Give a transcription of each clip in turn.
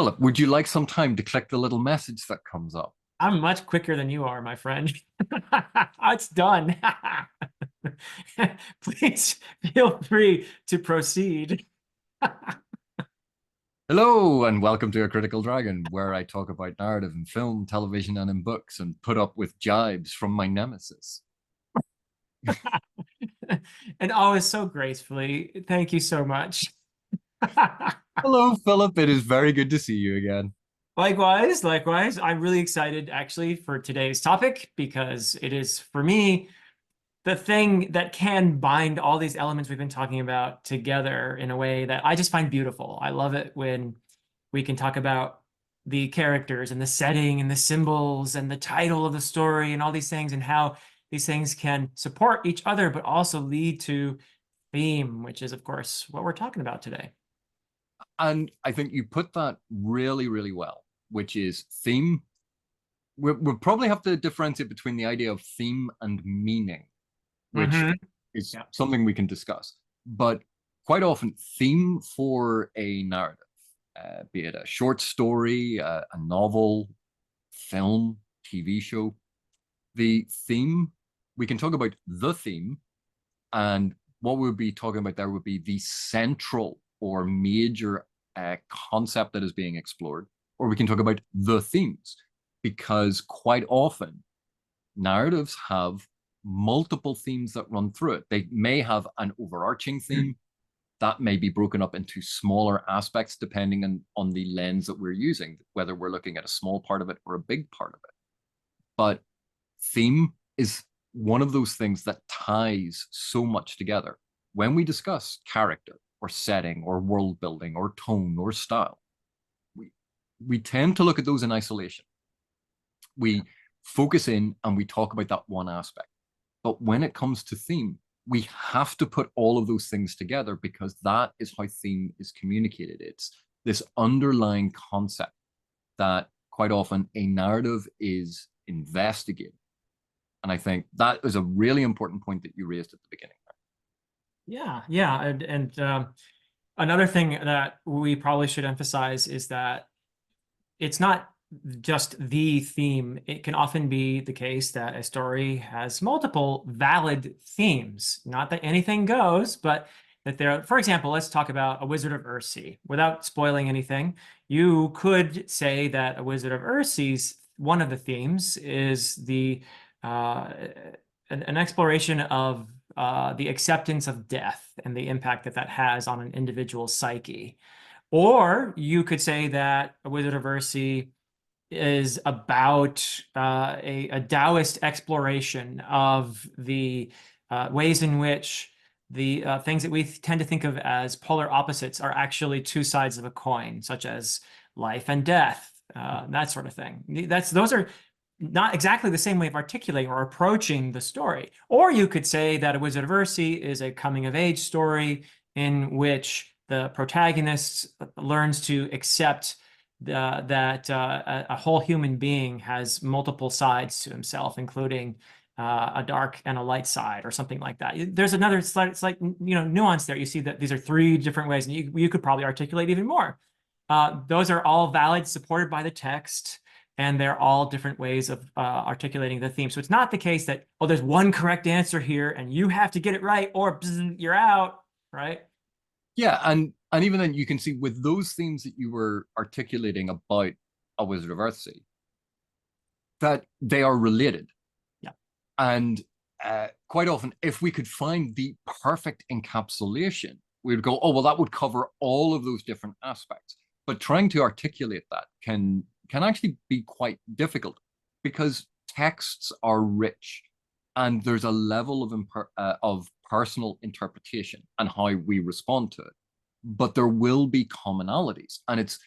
Philip, would you like some time to click the little message that comes up? I'm much quicker than you are, my friend. It's done. Please feel free to proceed. Hello, and welcome to A Critical Dragon, where I talk about narrative in film, television, and in books, and put up with jibes from my nemesis. And always so gracefully. Thank you so much. Hello, Philip. It is very good to see you again. Likewise, likewise. I'm really excited actually for today's topic because it is, for me, the thing that can bind all these elements we've been talking about together in a way that I just find beautiful. I love it when we can talk about the characters and the setting and the symbols and the title of the story and all these things and how these things can support each other, but also lead to theme, which is, of course, what we're talking about today. And I think you put that really, really well, which is theme. We'll probably have to differentiate between the idea of theme and meaning, which Hmm. is Yeah. something we can discuss. But quite often, theme for a narrative, be it a short story, a novel, film, TV show, the theme, we can talk about the theme, and what we'll be talking about there would be the central or major concept that is being explored, or we can talk about the themes, because quite often narratives have multiple themes that run through it. They may have an overarching theme that may be broken up into smaller aspects depending on the lens that we're using, whether we're looking at a small part of it or a big part of it. But theme is one of those things that ties so much together. When we discuss character or setting or world building or tone or style, we, we tend to look at those in isolation. We focus in and we talk about that one aspect. But when it comes to theme, we have to put all of those things together because that is how theme is communicated. It's this underlying concept that quite often a narrative is investigating. And I think that is a really important point that you raised at the beginning. Yeah, yeah. And another thing that we probably should emphasize is that it's not just the theme. It can often be the case that a story has multiple valid themes. Not that anything goes, but that there, for example, let's talk about A Wizard of Earthsea. Without spoiling anything, you could say that A Wizard of Earthsea's one of the themes is the uh, an exploration of the acceptance of death and the impact that that has on an individual's psyche. Or you could say that A Wizard of Earthsea is about a Taoist exploration of the ways in which the things that we tend to think of as polar opposites are actually two sides of a coin, such as life and death, that sort of thing. Those are not exactly the same way of articulating or approaching the story. Or you could say that A Wizard of Earthsea is a coming of age story in which the protagonist learns to accept that a whole human being has multiple sides to himself, including a dark and a light side, or something like that. There's another slight nuance there. You see that these are three different ways, and you could probably articulate even more. Those are all valid, supported by the text, and they're all different ways of articulating the theme. So it's not the case that, oh, there's one correct answer here, and you have to get it right, or you're out, right? Yeah, and even then you can see with those themes that you were articulating about A Wizard of Earthsea, that they are related. Yeah. And quite often, if we could find the perfect encapsulation, we would go, oh, well, that would cover all of those different aspects. But trying to articulate that can actually be quite difficult because texts are rich and there's a level of personal interpretation and how we respond to it. But there will be commonalities, and it's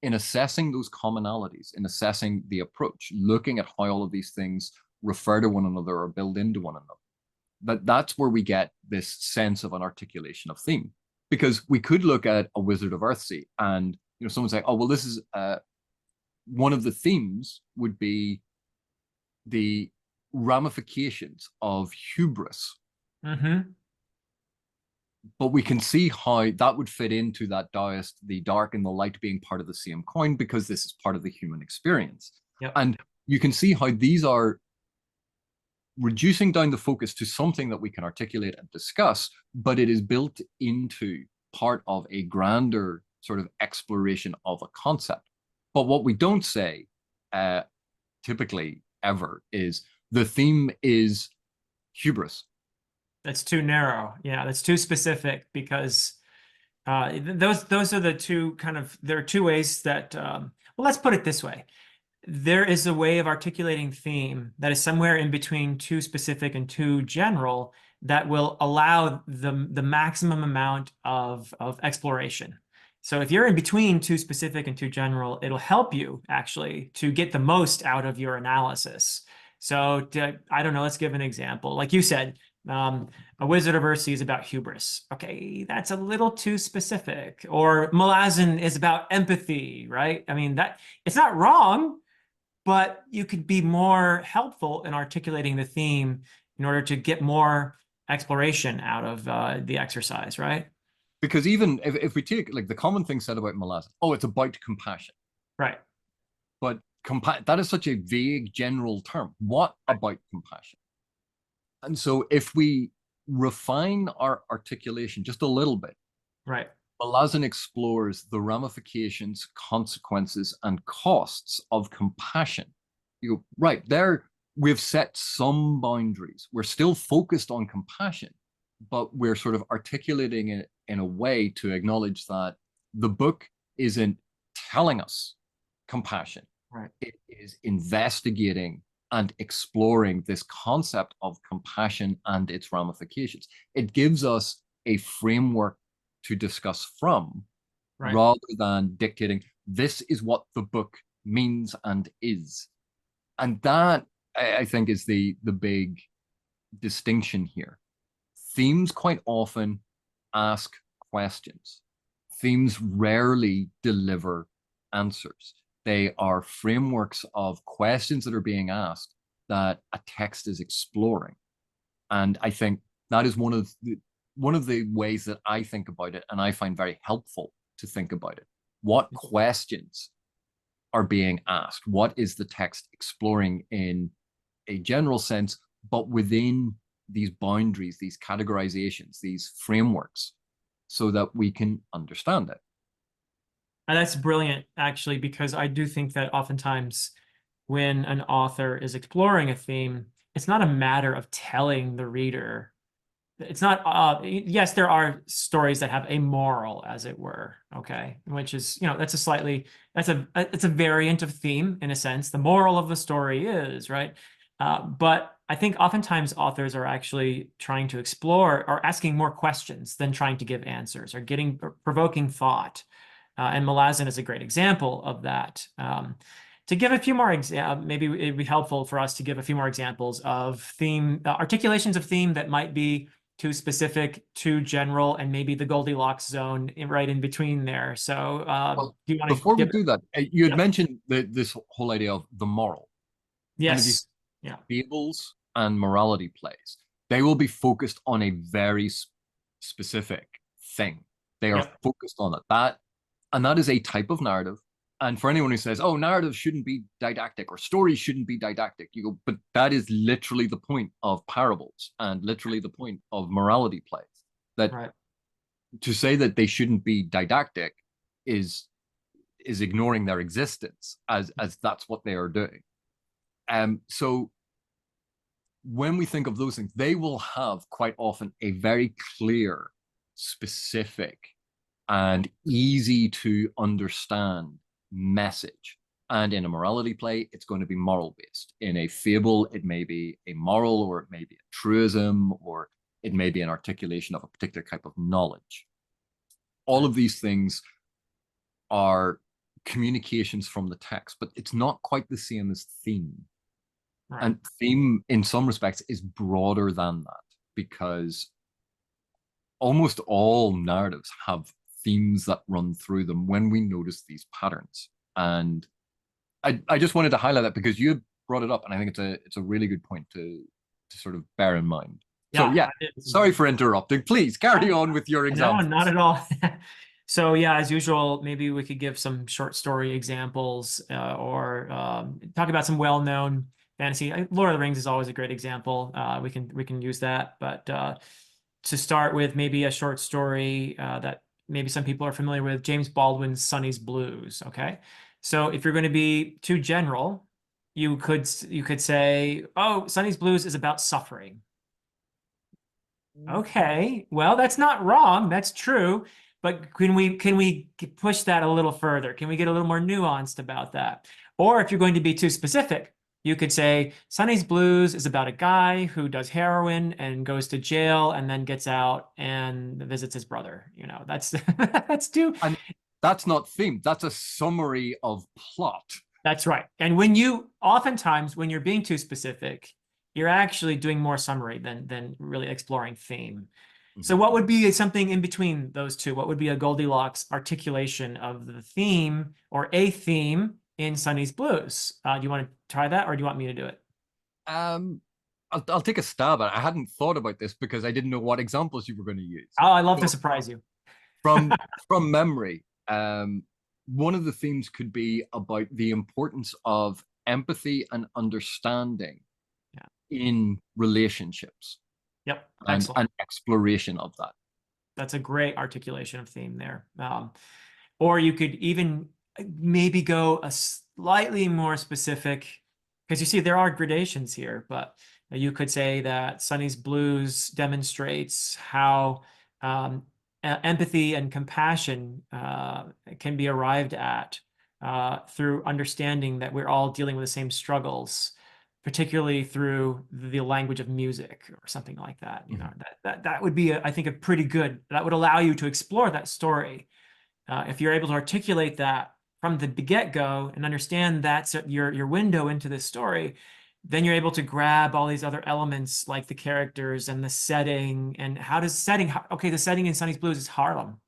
in assessing those commonalities, in assessing the approach, looking at how all of these things refer to one another or build into one another. That's where we get this sense of an articulation of theme. Because we could look at A Wizard of Earthsea and someone say, oh, well, this is one of the themes would be the ramifications of hubris. Mm-hmm. but we can see how that would fit into that Taoist, the dark and the light being part of the same coin, because this is part of the human experience. Yep. And you can see how these are reducing down the focus to something that we can articulate and discuss, but it is built into part of a grander sort of exploration of a concept. But what we don't say typically ever is the theme is hubris. That's too narrow. Yeah, that's too specific because those are the two kind of there are two ways that well, let's put it this way. There is a way of articulating theme that is somewhere in between too specific and too general that will allow the maximum amount of exploration. So if you're in between too specific and too general, it'll help you actually to get the most out of your analysis. So I don't know, let's give an example. Like you said, a Wizard of Earthsea is about hubris. Okay, that's a little too specific. Or Malazan is about empathy, right? I mean, that it's not wrong, but you could be more helpful in articulating the theme in order to get more exploration out of the exercise, right? Because even if we take like the common thing said about Malazan, oh, it's about compassion. Right. But that is such a vague general term. What about compassion? And so if we refine our articulation just a little bit, Right. Malazan explores the ramifications, consequences, and costs of compassion. You go, right, there we've set some boundaries. We're still focused on compassion, but we're sort of articulating it in a way to acknowledge that the book isn't telling us compassion. Right. It is investigating and exploring this concept of compassion and its ramifications. It gives us a framework to discuss from, Right. rather than dictating this is what the book means and is. And that I think is the big distinction here. Themes quite often ask questions. Themes rarely deliver answers. They are frameworks of questions that are being asked that a text is exploring. And I think that is one of the ways that I think about it, and I find very helpful to think about it. What questions are being asked? What is the text exploring in a general sense, but within these boundaries, these categorizations, these frameworks, so that we can understand it? And that's brilliant, actually, because I do think that oftentimes when an author is exploring a theme, it's not a matter of telling the reader. It's not, yes, there are stories that have a moral, as it were, okay, which is, that's a slightly, it's a variant of theme in a sense. The moral of the story is, right? But I think oftentimes authors are actually trying to explore or asking more questions than trying to give answers or provoking thought. And Malazan is a great example of that. To give a few more maybe it'd be helpful for us to give a few more examples of theme articulations of theme that might be too specific, too general, and maybe the Goldilocks zone right in between there. So Well, do you want to before we give? do that, you had Yeah. mentioned this whole idea of the moral. And if you Yes. Yeah. fables and morality plays, they will be focused on a very specific thing. They are Yep. focused on it. And that is a type of narrative. And for anyone who says, oh, narratives shouldn't be didactic or stories shouldn't be didactic, you go, but that is literally the point of parables and literally the point of morality plays. That Right. to say that they shouldn't be didactic is ignoring their existence as that's what they are doing. So when we think of those things, they will have quite often a very clear, specific, and easy to understand message. And in a morality play, it's going to be moral based. In a fable, it may be a moral, or it may be a truism, or it may be an articulation of a particular type of knowledge. All of these things are communications from the text, but it's not quite the same as theme. Right. And theme, in some respects, is broader than that, because almost all narratives have themes that run through them when we notice these patterns. And I just wanted to highlight that because you brought it up, and I think it's a really good point to sort of bear in mind. So Yeah, yeah, it is sorry important. for interrupting. Please carry on with your No, not examples. at all. So yeah, as usual, maybe we could give some short story examples or talk about some well-known fantasy. Lord of the Rings is always a great example. We can use that, but to start with, maybe a short story that maybe some people are familiar with, James Baldwin's Sonny's Blues. Okay, so if you're going to be too general, you could say, oh, Sonny's Blues is about suffering. Okay, well, that's not wrong. That's true. But can we push that a little further? Can we get a little more nuanced about that? Or if you're going to be too specific, you could say Sonny's Blues is about a guy who does heroin and goes to jail and then gets out and visits his brother. That's that's too. And that's not themed. That's a summary of plot. That's right. And oftentimes when you're being too specific, you're actually doing more summary than really exploring theme. So Mhm. what would be something in between those two? What would be a Goldilocks articulation of the theme or a theme in Sonny's Blues? Do you want to try that or do you want me to do it? Um, I'll take a stab at it. I hadn't thought about this because I didn't know what examples you were going to use. Oh, I love to So surprise you. from from memory, one of the themes could be about the importance of empathy and understanding Yeah. in relationships Yep. and Excellent. an exploration of that. That's a great articulation of theme there. Or you could even maybe go a slightly more specific, because you see there are gradations here, but you could say that Sonny's Blues demonstrates how empathy and compassion can be arrived at through understanding that we're all dealing with the same struggles, particularly through the language of music or something like that. Mhm. That would be, I think, a pretty good, that would allow you to explore that story if you're able to articulate that from the get-go and understand that's your window into this story, then you're able to grab all these other elements like the characters and the setting and okay, the setting in Sonny's Blues is Harlem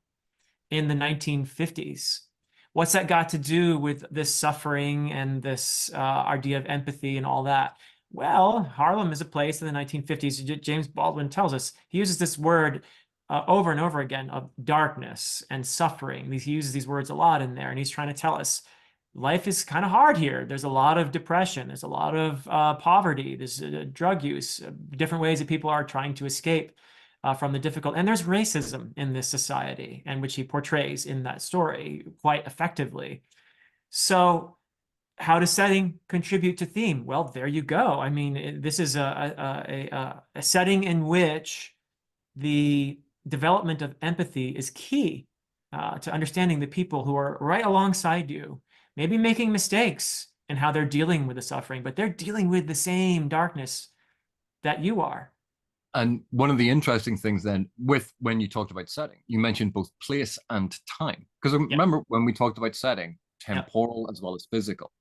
in the 1950s. What's that got to do with this suffering and this idea of empathy and all that? Well, Harlem is a place in the 1950s. James Baldwin tells us he uses this word over and over again of darkness and suffering. He uses these words a lot in there, and he's trying to tell us life is kind of hard here. There's a lot of depression. There's a lot of poverty. There's drug use, different ways that people are trying to escape from the difficult. And there's racism in this society, and which he portrays in that story quite effectively. So, how does setting contribute to theme? Well, there you go. I mean, this is a setting in which the development of empathy is key to understanding the people who are right alongside you, maybe making mistakes in how they're dealing with the suffering, but they're dealing with the same darkness that you are. And one of the interesting things then, with when you talked about setting, you mentioned both place and time. Because Yeah, remember when we talked about setting, yeah, temporal as well as physical.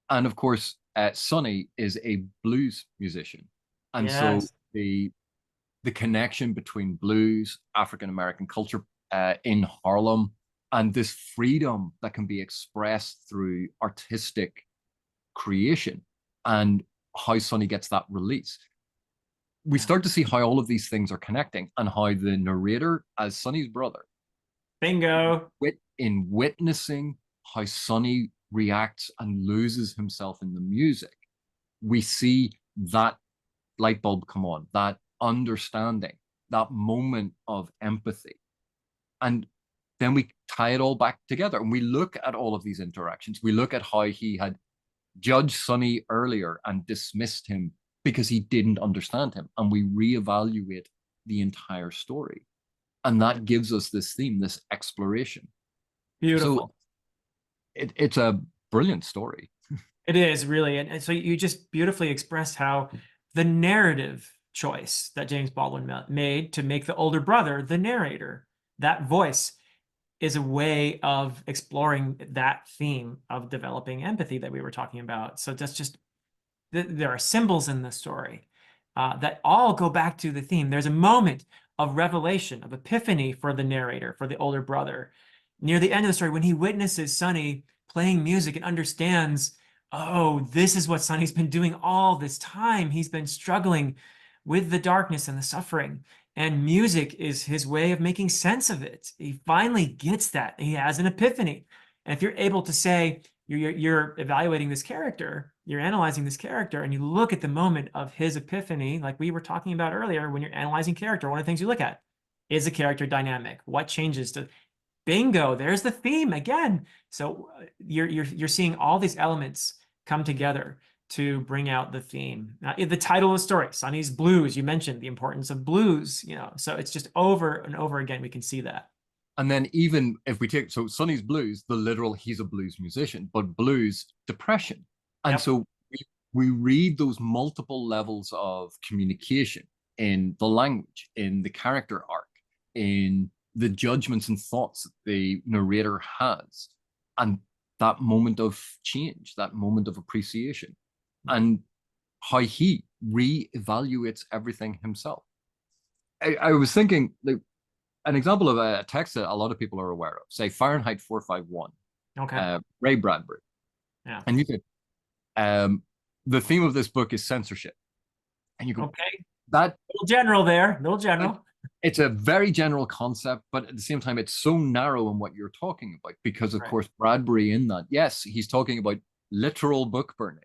And of course, Sonny is a blues musician. And so yes. the connection between blues, African American culture in Harlem, and this freedom that can be expressed through artistic creation and how Sonny gets that release. We Yeah. start to see how all of these things are connecting and how the narrator, as Sonny's brother, Bingo. in witnessing how Sonny reacts and loses himself in the music, we see that light bulb come on, that understanding, that moment of empathy. And then we tie it all back together and we look at all of these interactions. We look at how he had judged Sonny earlier and dismissed him because he didn't understand him. And we reevaluate the entire story. And that gives us this theme, this exploration. So Beautiful. it's a brilliant story. It is really. And so you just beautifully expressed how the narrative choice that James Baldwin made to make the older brother the narrator, that voice is a way of exploring that theme of developing empathy that we were talking about. So that's just, there are symbols in the story that all go back to the theme. There's a moment of revelation, of epiphany for the narrator, for the older brother, near the end of the story when he witnesses Sonny playing music and understands, oh, this is what Sonny's been doing all this time. He's been struggling with the darkness and the suffering. And music is his way of making sense of it. He finally gets that. He has an epiphany. And if you're able to say, you're evaluating this character, you're analyzing this character, and you look at the moment of his epiphany, like we were talking about earlier, when you're analyzing character, one of the things you look at is the character dynamic. What changes to bingo? There's the theme again. So you're seeing all these elements come together to bring out the theme. The title of the story, Sonny's Blues. You mentioned the importance of blues, so it's just over and over again we can see that. And then even if we take, so Sonny's Blues, the literal, he's a blues musician, but blues, depression. And Yep. so we read those multiple levels of communication in the language, in the character arc, in the judgments and thoughts that the narrator has, and that moment of change, that moment of appreciation, and how he re-evaluates everything himself. I was thinking, like, an example of a text that a lot of people are aware of, say Fahrenheit 451, Okay. Ray Bradbury. Yeah. And you could, the theme of this book is censorship. And you go, Okay. that Little general there, little general. it's a very general concept, but at the same time, it's so narrow in what you're talking about because, of Right. course, Bradbury in that, yes, he's talking about literal book burning,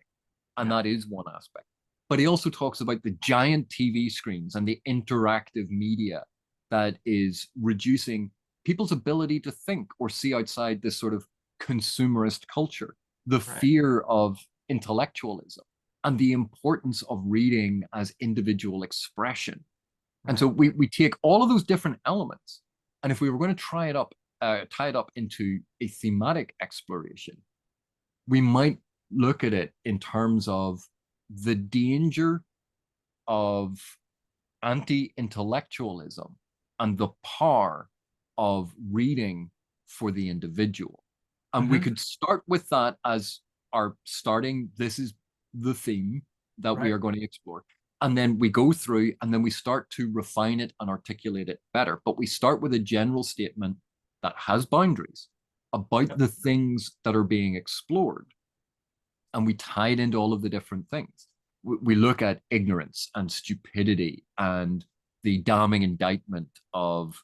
and Yeah. that is one aspect. But he also talks about the giant TV screens and the interactive media that is reducing people's ability to think or see outside this sort of consumerist culture, the Right. fear of intellectualism, and the importance of reading as individual expression. And so Right. we take all of those different elements, and if we were going to tie it up into a thematic exploration, we might look at it in terms of the danger of anti-intellectualism and the power of reading for the individual. And we could start with that as our starting, this is the theme that we Right. are going to explore. And then we go through and then we start to refine it and articulate it better. But we start with a general statement that has boundaries about Yep. the things that are being explored. And we tie it into all of the different things. We look at ignorance and stupidity and the damning indictment of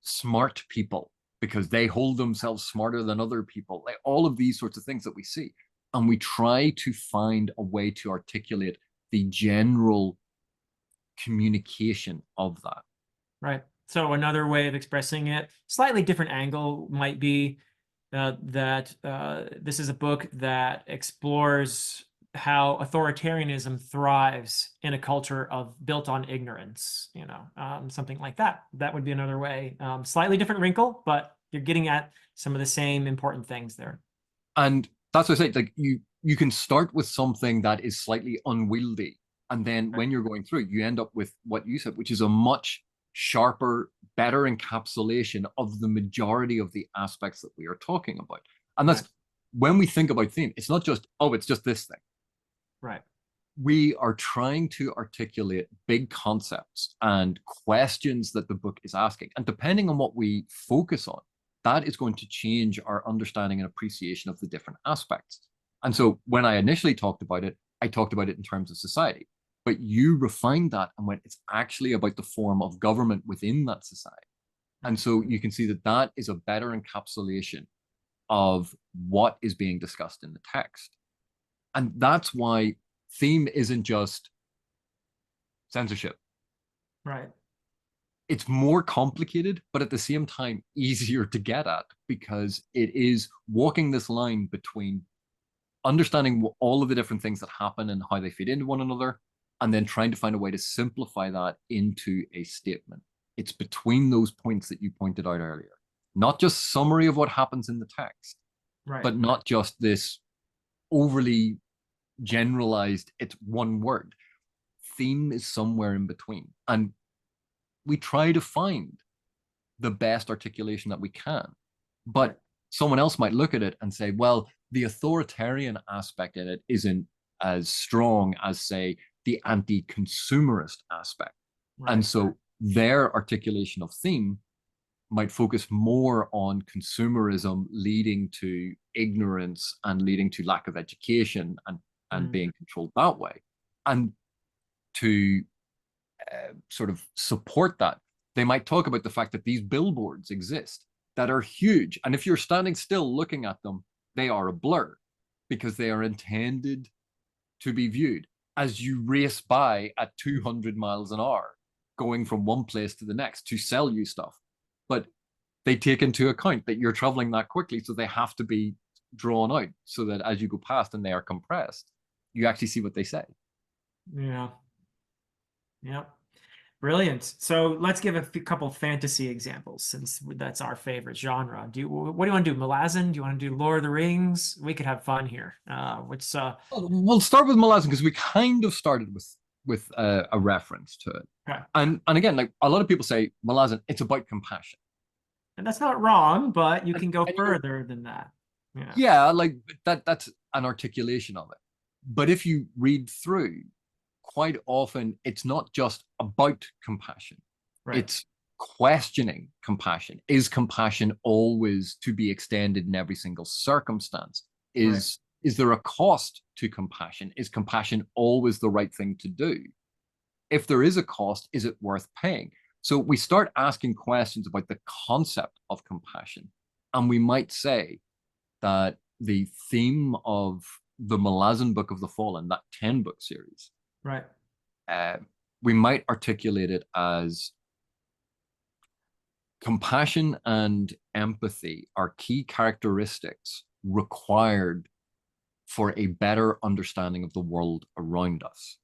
smart people because they hold themselves smarter than other people, like all of these sorts of things that we see. And we try to find a way to articulate the general communication of that. Right. So another way of expressing it, slightly different angle, might be that this is a book that explores how authoritarianism thrives in a culture of built on ignorance, something like that. That would be another way. Slightly different wrinkle, but you're getting at some of the same important things there. And that's what I say, like you can start with something that is slightly unwieldy. And then when you're going through, you end up with what you said, which is a much sharper, better encapsulation of the majority of the aspects that we are talking about. And that's when we think about theme, it's not just, oh, it's just this thing. Right. We are trying to articulate big concepts and questions that the book is asking. And depending on what we focus on, that is going to change our understanding and appreciation of the different aspects. And so when I initially talked about it, I talked about it in terms of society. But you refined that and went, it's actually about the form of government within that society. And so you can see that that is a better encapsulation of what is being discussed in the text. And that's why theme isn't just censorship. Right. It's more complicated, but at the same time, easier to get at because it is walking this line between understanding all of the different things that happen and how they fit into one another, and then trying to find a way to simplify that into a statement. It's between those points that you pointed out earlier, not just summary of what happens in the text, Right. but not just this overly generalized, it's one word. Theme is somewhere in between. And we try to find the best articulation that we can. But someone else might look at it and say, well, the authoritarian aspect in it isn't as strong as, say, the anti-consumerist aspect. Right. And so their articulation of theme might focus more on consumerism leading to ignorance and leading to lack of education and being controlled that way. And to sort of support that. They might talk about the fact that these billboards exist that are huge. And if you're standing still looking at them, they are a blur because they are intended to be viewed as you race by at 200 miles an hour, going from one place to the next to sell you stuff. But they take into account that you're traveling that quickly, so they have to be drawn out so that as you go past and they are compressed, you actually see what they say. Yeah. Yeah. Brilliant. So let's give a couple fantasy examples since that's our favorite genre. What do you want to do? Malazan? Do you want to do Lord of the Rings? We could have fun here. We'll start with Malazan because we kind of started with a reference to it. Okay. And again, like a lot of people say Malazan, it's about compassion. And that's not wrong, but you can go and further than that. Yeah. Yeah, like that's an articulation of it. But if you read through, quite often it's not just about compassion. Right. It's questioning compassion. Is compassion always to be extended in every single circumstance? Is there a cost to compassion? Is compassion always the right thing to do? If there is a cost, is it worth paying? So we start asking questions about the concept of compassion. And we might say that the theme of the Malazan Book of the Fallen, that 10-book series, Right. we might articulate it as compassion and empathy are key characteristics required for a better understanding of the world around us.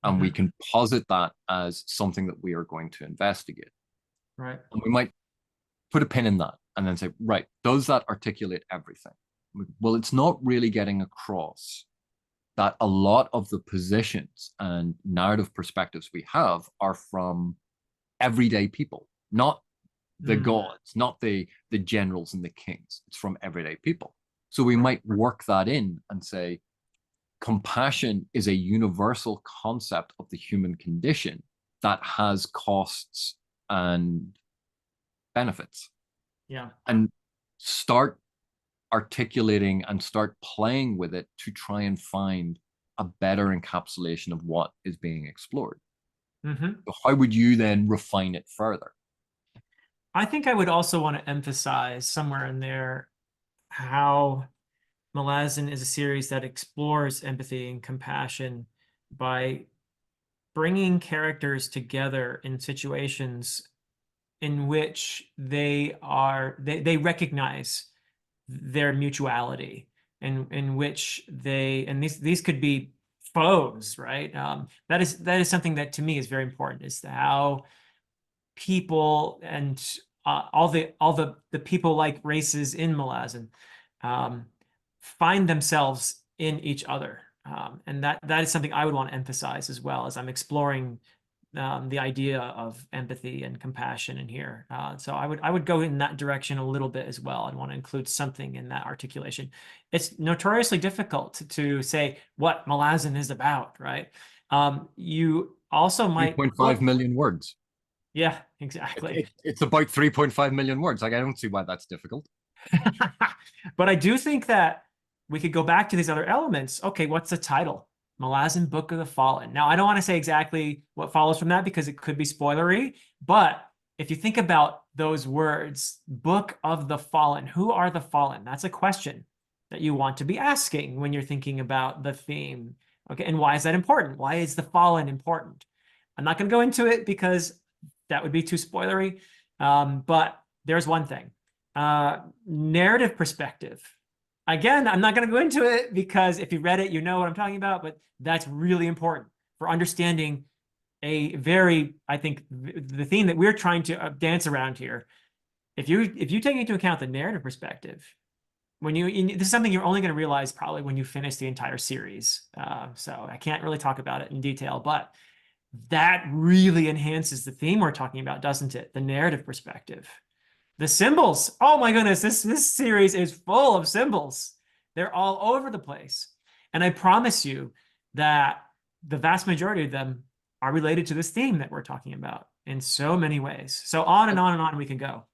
And we can posit that as something that we are going to investigate. Right. And we might put a pin in that and then say, right, does that articulate everything? Well, it's not really getting across that a lot of the positions and narrative perspectives we have are from everyday people, not the gods, not the generals and the kings. It's from everyday people. So we might work that in and say, compassion is a universal concept of the human condition that has costs and benefits. Yeah. And start articulating and start playing with it to try and find a better encapsulation of what is being explored. So how would you then refine it further? I think I would also want to emphasize somewhere in there how Malazan is a series that explores empathy and compassion by bringing characters together in situations in which they recognize their mutuality, and in which these could be foes, right? That is something that to me is very important, is how people and all the people like races in Malazan find themselves in each other, and that is something I would want to emphasize as well as I'm exploring the idea of empathy and compassion in here. So I would go in that direction a little bit as well. I'd want to include something in that articulation. It's notoriously difficult to say what Malazan is about, right? You also might 3.5 million words. Yeah, exactly. It's about 3.5 million words. Like, I don't see why that's difficult. But I do think that we could go back to these other elements. Okay, what's the title? Malazan Book of the Fallen. Now, I don't want to say exactly what follows from that because it could be spoilery, but if you think about those words, Book of the Fallen, who are the fallen? That's a question that you want to be asking when you're thinking about the theme. Okay, and why is that important? Why is the fallen important? I'm not going to go into it because that would be too spoilery. But there's one thing. Narrative perspective. Again, I'm not going to go into it because if you read it, you know what I'm talking about, but that's really important for understanding I think, the theme that we're trying to dance around here. If you take into account the narrative perspective, this is something you're only going to realize probably when you finish the entire series. So I can't really talk about it in detail, but that really enhances the theme we're talking about, doesn't it? The narrative perspective. The symbols. Oh my goodness, this series is full of symbols. They're all over the place. And I promise you that the vast majority of them are related to this theme that we're talking about in so many ways. So on and on and on we can go.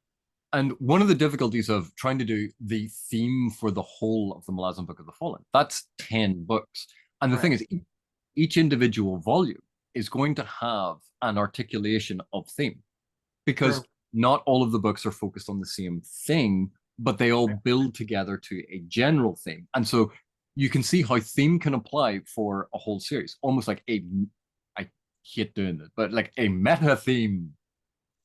And one of the difficulties of trying to do the theme for the whole of the Malazan Book of the Fallen, that's 10 books. And the thing is, each individual volume is going to have an articulation of theme, because True. not all of the books are focused on the same thing, but they all build together to a general theme. And so you can see how theme can apply for a whole series, almost like I hate doing this, but like a meta theme.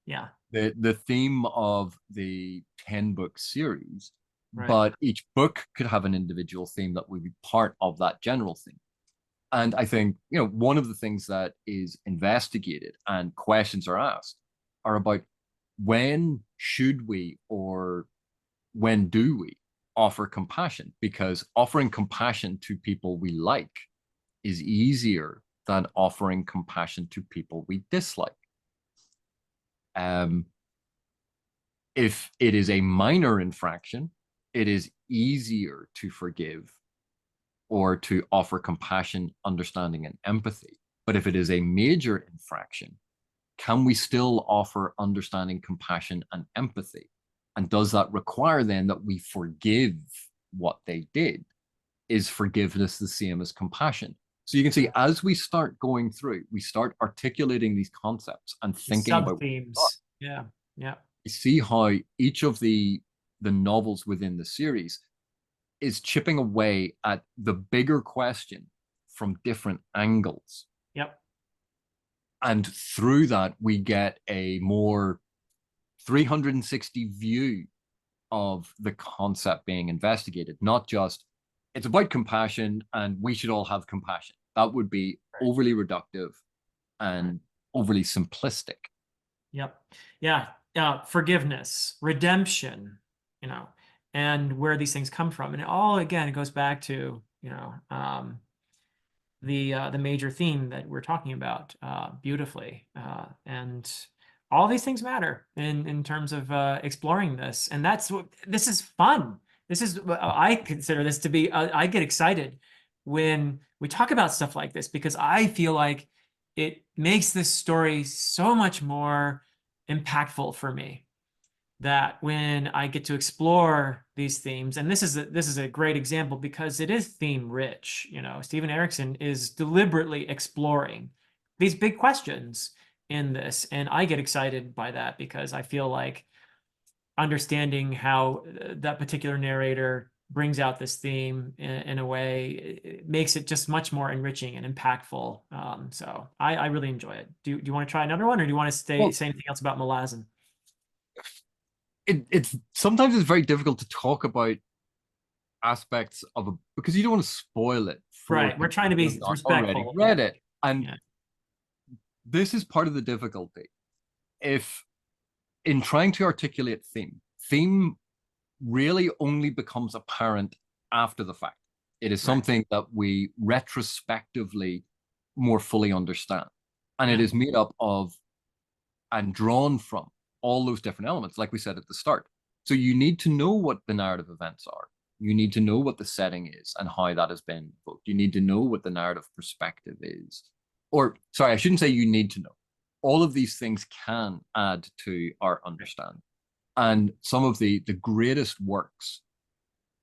Yeah. The theme of the 10-book series, Right. but each book could have an individual theme that would be part of that general theme. And I think, one of the things that is investigated and questions are asked are about when should we, or when do we offer compassion? Because offering compassion to people we like is easier than offering compassion to people we dislike. Um, if it is a minor infraction, it is easier to forgive or to offer compassion, understanding, and empathy. But if it is a major infraction, can we still offer understanding, compassion, and empathy? And does that require then that we forgive what they did? Is forgiveness the same as compassion? So you can see, as we start going through, we start articulating these concepts and thinking Sub about, themes. Yeah. Yeah. you see how each of the novels within the series is chipping away at the bigger question from different angles. Yep. And through that, we get a more 360 view of the concept being investigated, not just it's about compassion and we should all have compassion. That would be Right. overly reductive Right. and overly simplistic. Yep. Yeah. Forgiveness, redemption, and where these things come from. And it all, again, it goes back to, the major theme that we're talking about beautifully. And all these things matter in terms of exploring this. And this is fun. This is, I consider this to be, I get excited when we talk about stuff like this, because I feel like it makes this story so much more impactful for me, that when I get to explore these themes, and this is a great example because it is theme rich. Steven Erikson is deliberately exploring these big questions in this, and I get excited by that because I feel like understanding how that particular narrator brings out this theme in a way, it makes it just much more enriching and impactful. So I really enjoy it. Do you want to try another one, or do you want to say anything else about Malazan? It's sometimes it's very difficult to talk about aspects of because you don't want to spoil it for Right. We're people trying to who be have not already respectful of read it. it. And Yeah. this is part of the difficulty. If in trying to articulate theme really only becomes apparent after the fact. It is Right. something that we retrospectively more fully understand. And it Yeah. is made up of and drawn from all those different elements, like we said at the start. So you need to know what the narrative events are. You need to know what the setting is and how that has been booked. You need to know what the narrative perspective is. Or, sorry, I shouldn't say you need to know. All of these things can add to our understanding. And some of the greatest works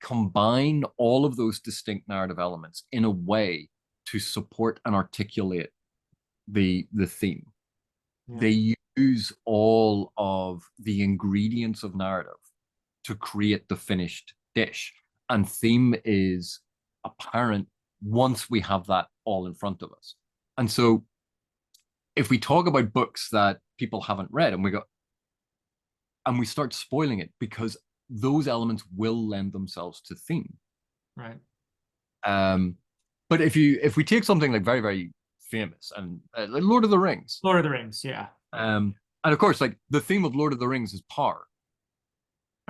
combine all of those distinct narrative elements in a way to support and articulate the theme. Yeah. They use all of the ingredients of narrative to create the finished dish. And theme is apparent once we have that all in front of us. And so if we talk about books that people haven't read and we start spoiling it because those elements will lend themselves to theme. Right. But if we take something like very, very famous and like Lord of the Rings, Lord of the Rings. Yeah. Yeah. and of course, like the theme of Lord of the Rings is power.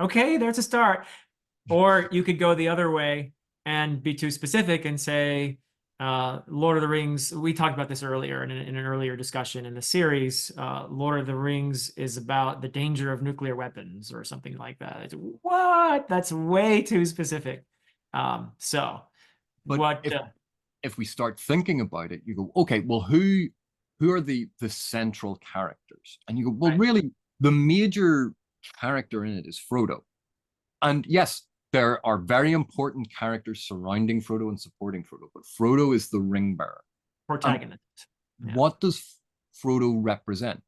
Okay, there's a start. Or you could go the other way and be too specific and say, Lord of the Rings, we talked about this earlier in an earlier discussion in the series. Lord of the Rings is about the danger of nuclear weapons or something like that. What? That's way too specific. So But what? If we start thinking about it, you go, okay, well, who are the central characters? And you go, well, Right. really, the major character in it is Frodo. And yes, there are very important characters surrounding Frodo and supporting Frodo, but Frodo is the ring bearer. And Protagonist. Yeah. what does Frodo represent?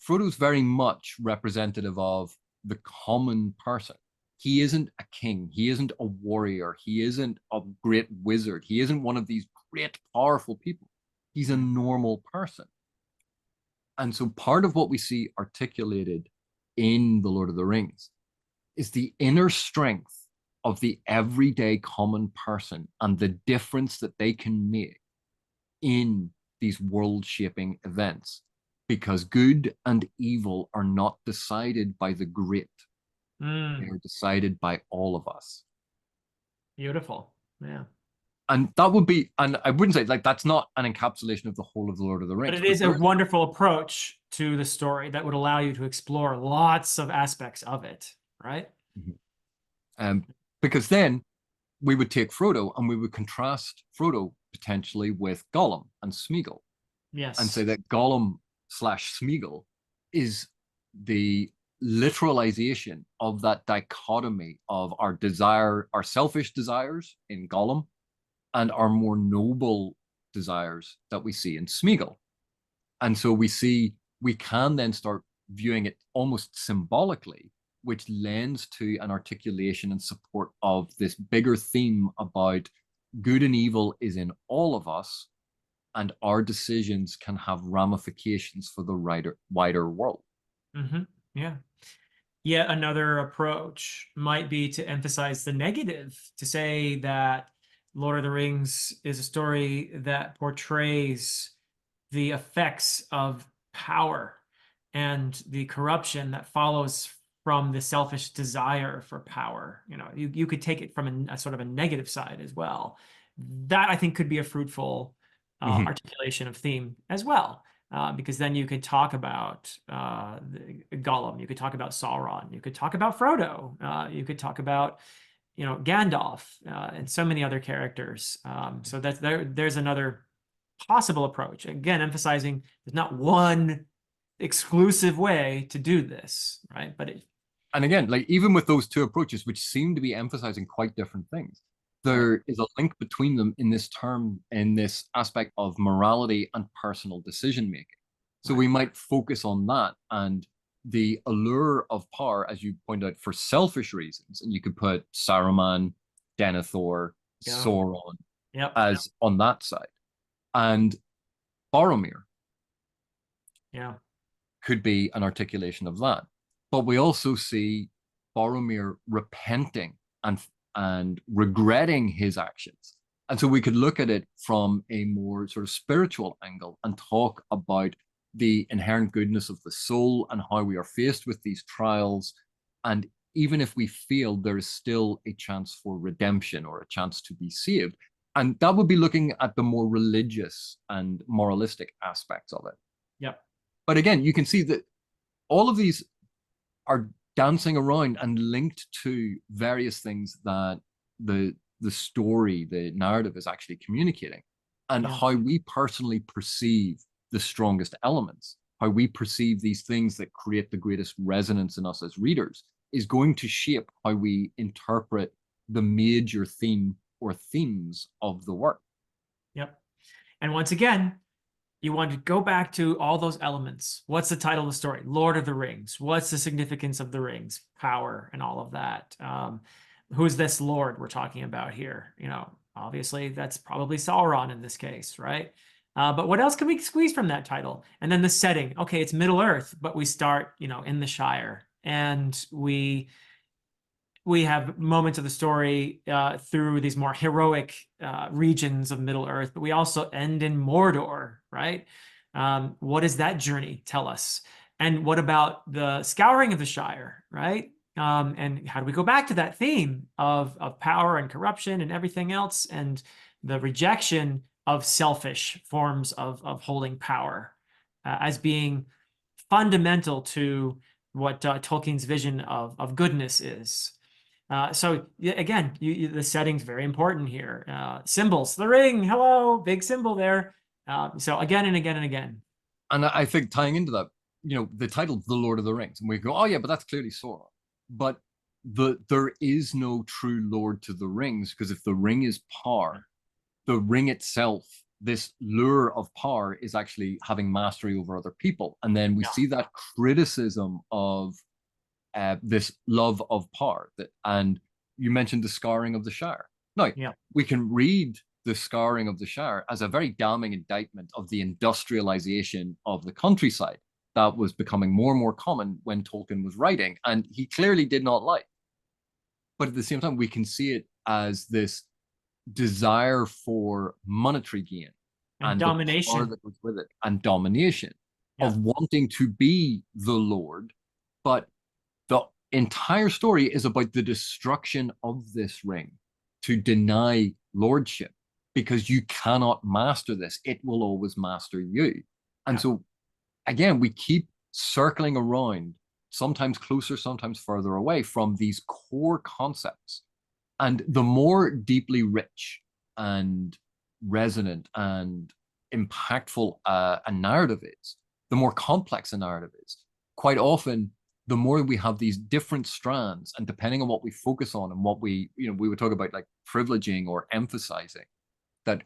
Frodo's very much representative of the common person. He isn't a king. He isn't a warrior. He isn't a great wizard. He isn't one of these great, powerful people. He's a normal person. And so part of what we see articulated in The Lord of the Rings is the inner strength of the everyday common person and the difference that they can make in these world shaping events. Because good and evil are not decided by the great, they Mm, are decided by all of us. beautiful. Yeah. And that would be, and I wouldn't say like that's not an encapsulation of the whole of The Lord of the But Rings, it but is a there is, wonderful approach to the story that would allow you to explore lots of aspects of it, right? um, because then we would take Frodo and we would contrast Frodo potentially with Gollum and Smeagol and say Yes. that Gollum slash Smeagol is the literalization of that dichotomy of our desire, our selfish desires in Gollum and our more noble desires that we see in Smeagol. And so we can then start viewing it almost symbolically, which lends to an articulation and support of this bigger theme about good and evil is in all of us, and our decisions can have ramifications for the wider world. Mm-hmm. Yeah. Yet another approach might be to emphasize the negative, to say that Lord of the Rings is a story that portrays the effects of power and the corruption that follows from the selfish desire for power. You could take it from a sort of a negative side as well. That I think could be a fruitful Mm-hmm. articulation of theme as well. Because then you could talk about Gollum, you could talk about Sauron, you could talk about Frodo, you could talk about Gandalf, and so many other characters. So there's another possible approach. Again, emphasizing there's not one exclusive way to do this, right? But And again, like even with those two approaches, which seem to be emphasizing quite different things, right, there is a link between them in this term, in this aspect of morality and personal decision making. So right, we might focus on that and the allure of power, as you point out, for selfish reasons. And you could put Saruman, Denethor, yeah, Sauron yep, as on that side. And Boromir yeah, could be an articulation of that. But we also see Boromir repenting and regretting his actions. And so we could look at it from a more sort of spiritual angle and talk about the inherent goodness of the soul and how we are faced with these trials. And even if we fail, there is still a chance for redemption or a chance to be saved. And that would be looking at the more religious and moralistic aspects of it. yep, But again, you can see that all of these are dancing around and linked to various things that the story, the narrative is actually communicating, and yeah, how we personally perceive the strongest elements, how we perceive these things that create the greatest resonance in us as readers, is going to shape how we interpret the major theme or themes of the work. yep. And once again, you want to go back to all those elements. What's the title of the story? Lord of the Rings. What's the significance of the rings? Power and all of that. Who's this Lord we're talking about here? Obviously that's probably Sauron in this case, right? But what else can we squeeze from that title? And then the setting. Okay, it's Middle Earth, but we start, in the Shire, and we have moments of the story through these more heroic regions of Middle Earth, but we also end in Mordor, right? What does that journey tell us? And what about the scouring of the Shire, right? And how do we go back to that theme of power and corruption and everything else, and the rejection of selfish forms of holding power as being fundamental to what Tolkien's vision of goodness is. So again, the setting's very important here. Symbols, the ring, hello, big symbol there. So again and again and again. And I think tying into that, the title The Lord of the Rings, and we go, oh yeah, but that's clearly Sauron. But there is no true Lord to the rings, because if the ring is power, the ring itself, this lure of power is actually having mastery over other people. And then we Yeah. see that criticism of this love of power. And you mentioned the scarring of the Shire. Now, Yeah. we can read the scarring of the Shire as a very damning indictment of the industrialization of the countryside that was becoming more and more common when Tolkien was writing. And he clearly did not like. But at the same time, we can see it as this desire for monetary gain And and the power domination. that goes with it and domination Yeah. of wanting to be the Lord. But the entire story is about the destruction of this ring to deny lordship because you cannot master this. It will always master you. And Yeah. so, again, we keep circling around, sometimes closer, sometimes further away from these core concepts. And the more deeply rich and resonant and impactful a narrative is, the more complex a narrative is. Quite often, the more we have these different strands, and depending on what we focus on and what we would talk about like privileging or emphasizing, that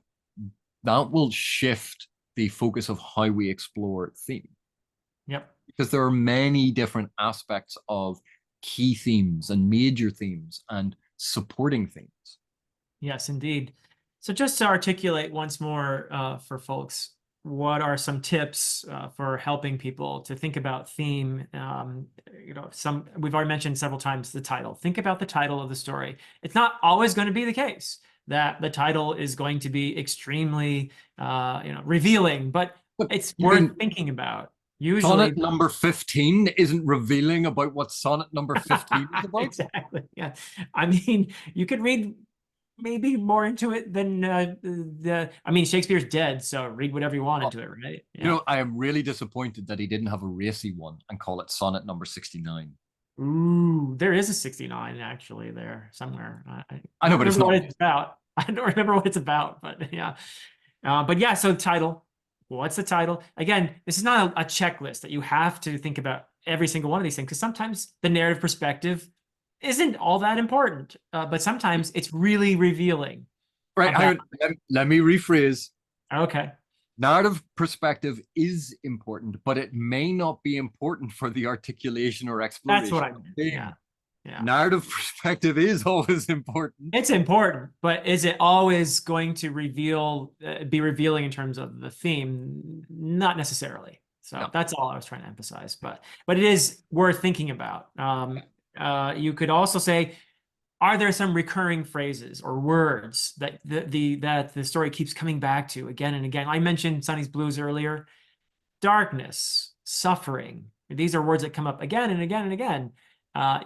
that will shift the focus of how we explore theme. Yep. Because there are many different aspects of key themes and major themes and supporting themes. Yes, indeed. So just to articulate once more for folks, what are some tips for helping people to think about theme? We've already mentioned several times the title. Think about the title of the story. It's not always going to be the case that the title is going to be extremely, revealing, but But it's you worth mean thinking about. Usually, sonnet number 15 isn't revealing about what sonnet number 15 is about? exactly. Yeah. I mean, you could read maybe more into it than Shakespeare's dead, so read whatever you want Oh, into it, right? Yeah. I am really disappointed that he didn't have a racy one and call it sonnet number 69. Ooh, there is a 69 actually there somewhere. I I know, don't but it's remember not what one. it's about. I don't remember what it's about, but yeah. But yeah, so title. What's the title? Again, this is not a checklist that you have to think about every single one of these things, because sometimes the narrative perspective isn't all that important, but sometimes it's really revealing Right, about. let me rephrase. Okay, Narrative perspective is important, but it may not be important for the articulation or that's what exploration I of meant. Yeah, theme. yeah. Narrative perspective is always important. It's important, but is it always going to be revealing in terms of the theme? Not necessarily. So No. that's all I was trying to emphasize. But it is worth thinking about. You could also say, are there some recurring phrases or words that the story keeps coming back to again and again? I mentioned Sonny's Blues earlier. Darkness, suffering. These are words that come up again and again and again.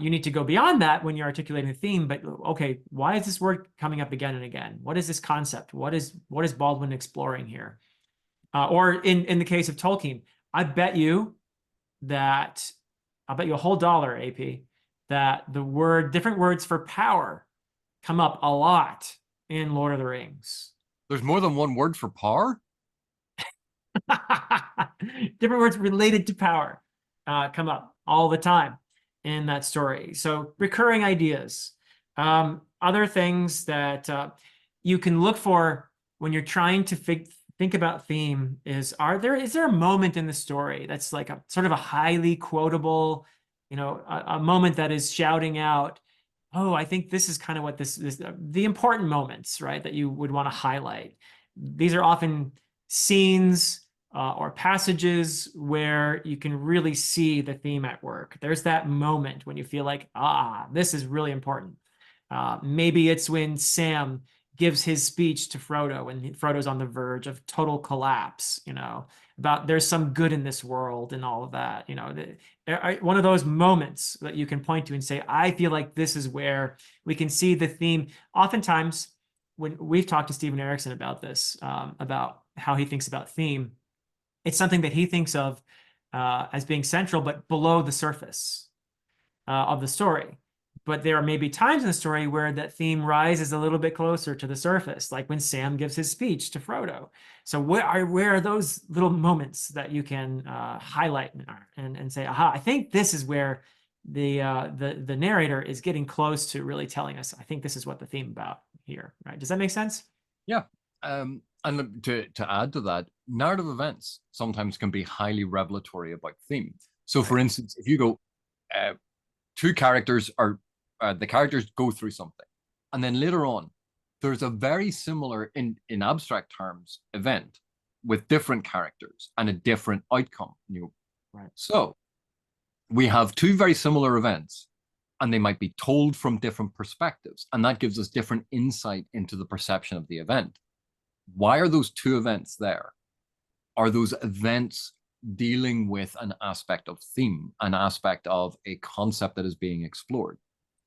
You need to go beyond that when you're articulating the theme, but okay, why is this word coming up again and again? What is this concept? What is Baldwin exploring here? Or in the case of Tolkien, I bet you that I'll bet you a whole dollar, AP, that different words for power come up a lot in Lord of the Rings. There's more than one word for power. Different words related to power come up all the time in that story. So recurring ideas. Other things that you can look for when you're trying to think about theme is there a moment in the story that's like a sort of a highly quotable, a moment that is shouting out, oh, I think this is kind of what this is, the important moments, right, that you would want to highlight. These are often scenes or passages where you can really see the theme at work. There's that moment when you feel like, this is really important. Maybe it's when Sam gives his speech to Frodo and Frodo's on the verge of total collapse, about there's some good in this world and all of that, one of those moments that you can point to and say, I feel like this is where we can see the theme. Oftentimes, when we've talked to Stephen Erickson about this, about how he thinks about theme, it's something that he thinks of as being central, but below the surface of the story. But there are maybe times in the story where that theme rises a little bit closer to the surface, like when Sam gives his speech to Frodo. So where are those little moments that you can highlight and say, aha, I think this is where the narrator is getting close to really telling us, I think this is what the theme about here, right? Does that make sense? Yeah. And to add to that, narrative events sometimes can be highly revelatory about theme. So, for Right. instance, if you go, uh, two characters are the characters go through something, and then later on, there's a very similar in abstract terms event with different characters and a different outcome. Right. So we have two very similar events, and they might be told from different perspectives, and that gives us different insight into the perception of the event. Why are those two events there? Are those events dealing with an aspect of theme, an aspect of a concept that is being explored?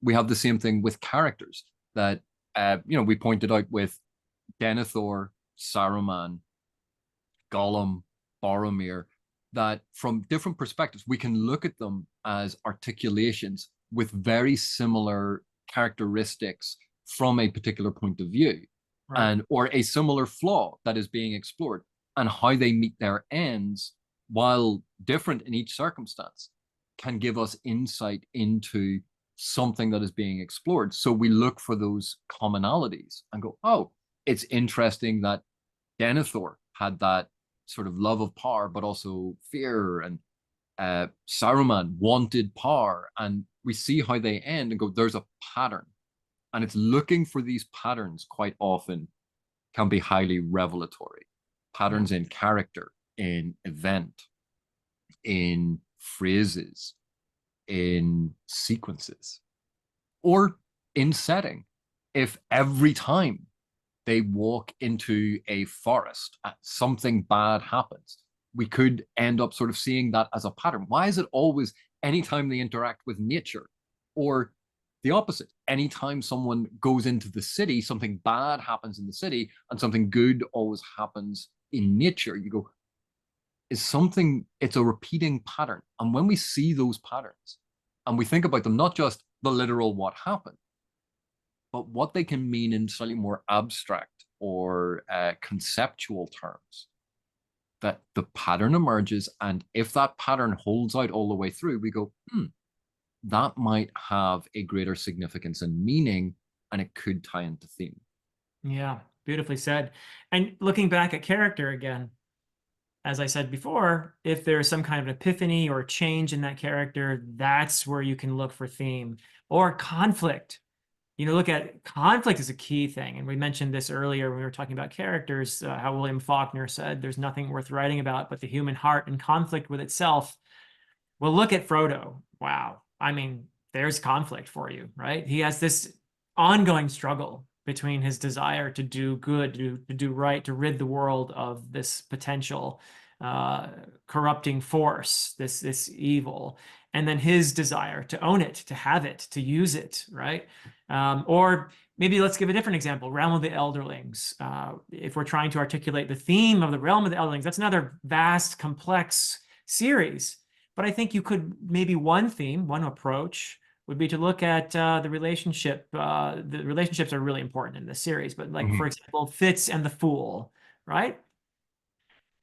We have the same thing with characters that we pointed out with Denethor, Saruman, Gollum, Boromir, that from different perspectives we can look at them as articulations with very similar characteristics from a particular point of view, Right. and or a similar flaw that is being explored, and how they meet their ends, while different in each circumstance, can give us insight into something that is being explored. So we look for those commonalities and go, oh, it's interesting that Denethor had that sort of love of power, but also fear, and Saruman wanted power, and we see how they end and go, there's a pattern, and it's looking for these patterns quite often can be highly revelatory. Yeah. Patterns in character, in event, in phrases, in sequences, or in setting. If every time they walk into a forest, something bad happens, we could end up sort of seeing that as a pattern. Why is it always anytime they interact with nature? Or the opposite, anytime someone goes into the city, something bad happens in the city and something good always happens in nature. You go, is something, it's a repeating pattern. And when we see those patterns and we think about them, not just the literal what happened, but what they can mean in slightly more abstract or conceptual terms, that the pattern emerges. And if that pattern holds out all the way through, we go, that might have a greater significance and meaning, and it could tie into theme. Yeah, beautifully said. And looking back at character again, as I said before, if there's some kind of epiphany or change in that character, that's where you can look for theme or conflict. Look at conflict is a key thing. And we mentioned this earlier when we were talking about characters, how William Faulkner said there's nothing worth writing about but the human heart in conflict with itself. Well, look at Frodo. Wow. I mean, there's conflict for you, right? He has this ongoing struggle between his desire to do good, to do right, to rid the world of this potential corrupting force, this evil, and then his desire to own it, to have it, to use it, right? Or maybe let's give a different example, Realm of the Elderlings. If we're trying to articulate the theme of the Realm of the Elderlings, that's another vast, complex series. But I think you could maybe one theme, one approach would be to look at the relationship. The relationships are really important in this series, but like, for Mhm. example, Fitz and the Fool, right?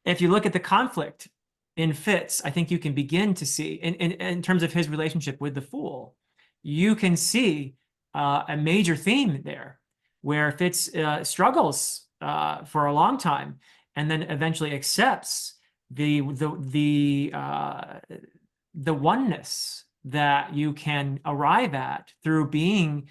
If you look at the conflict in Fitz, I think you can begin to see, in terms of his relationship with the Fool, you can see a major theme there where Fitz struggles for a long time and then eventually accepts the oneness that you can arrive at through being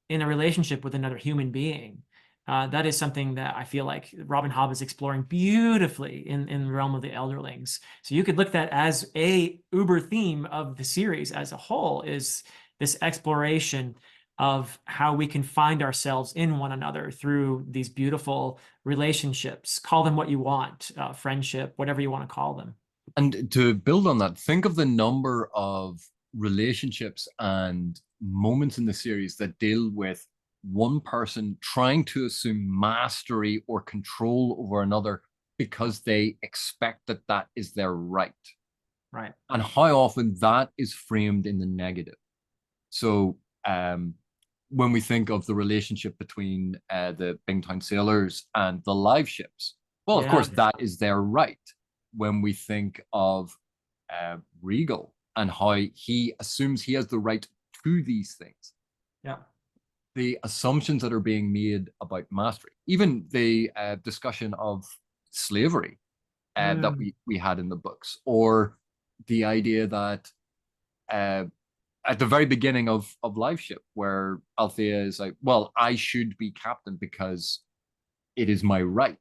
in a relationship with another human being. That is something that I feel like Robin Hobb is exploring beautifully in the realm of the Elderlings. So you could look at that as a uber theme of the series as a whole, is this exploration of how we can find ourselves in one another through these beautiful relationships. Call them what you want, friendship, whatever you want to call them. And to build on that, think of the number of relationships and moments in the series that deal with one person trying to assume mastery or control over another because they expect that that is their right. Right. And how often that is framed in the negative. So, when we think of the relationship between the Bingtown sailors and the live ships, well, of Yeah. course, that is their right. When we think of Regal and how he assumes he has the right to these things, Yeah. the assumptions that are being made about mastery, even the discussion of slavery that Mm, we had in the books, or the idea that uh, at the very beginning of Live Ship, where Althea is like, well, I should be captain because it is my right.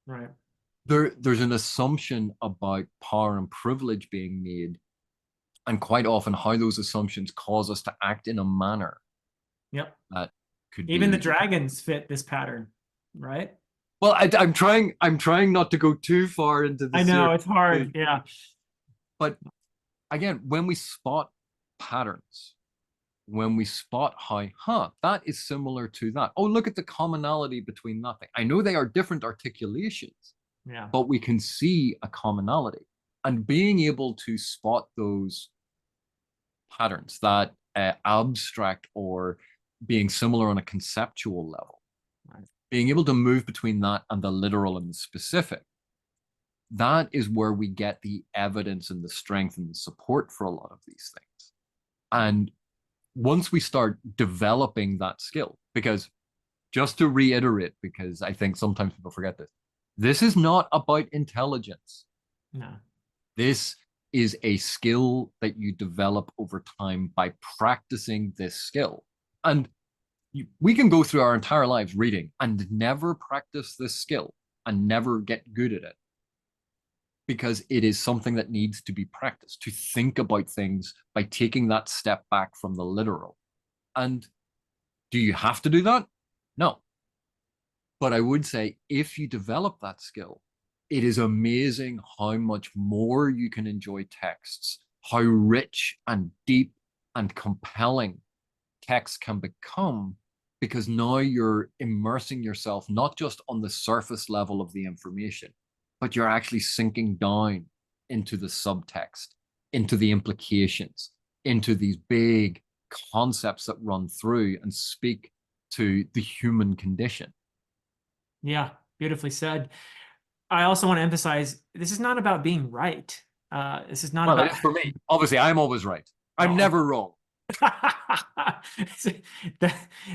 right. There's an assumption about power and privilege being made, and quite often how those assumptions cause us to act in a manner Yep. that could Even the be. dragons fit this pattern, right? Well, I'm trying not to go too far into the I series, know it's hard. Yeah. but again, when we spot patterns, when we spot how, that is similar to that. Oh, look at the commonality between that thing. I know they are different articulations, Yeah. but we can see a commonality. And being able to spot those patterns, that abstract or being similar on a conceptual level, Right. being able to move between that and the literal and the specific, that is where we get the evidence and the strength and the support for a lot of these things. And once we start developing that skill, because just to reiterate, because I think sometimes people forget this is not about intelligence. No. This is a skill that you develop over time by practicing this skill. And we can go through our entire lives reading and never practice this skill and never get good at it, because it is something that needs to be practiced, to think about things by taking that step back from the literal. And do you have to do that? No. But I would say if you develop that skill, it is amazing how much more you can enjoy texts, how rich and deep and compelling texts can become, because now you're immersing yourself not just on the surface level of the information, but you're actually sinking down into the subtext, into the implications, into these big concepts that run through and speak to the human condition. Yeah. Beautifully said. I also want to emphasize this is not about being right. This is not Well, it about is for me. Obviously, I'm always right. I'm oh, never wrong.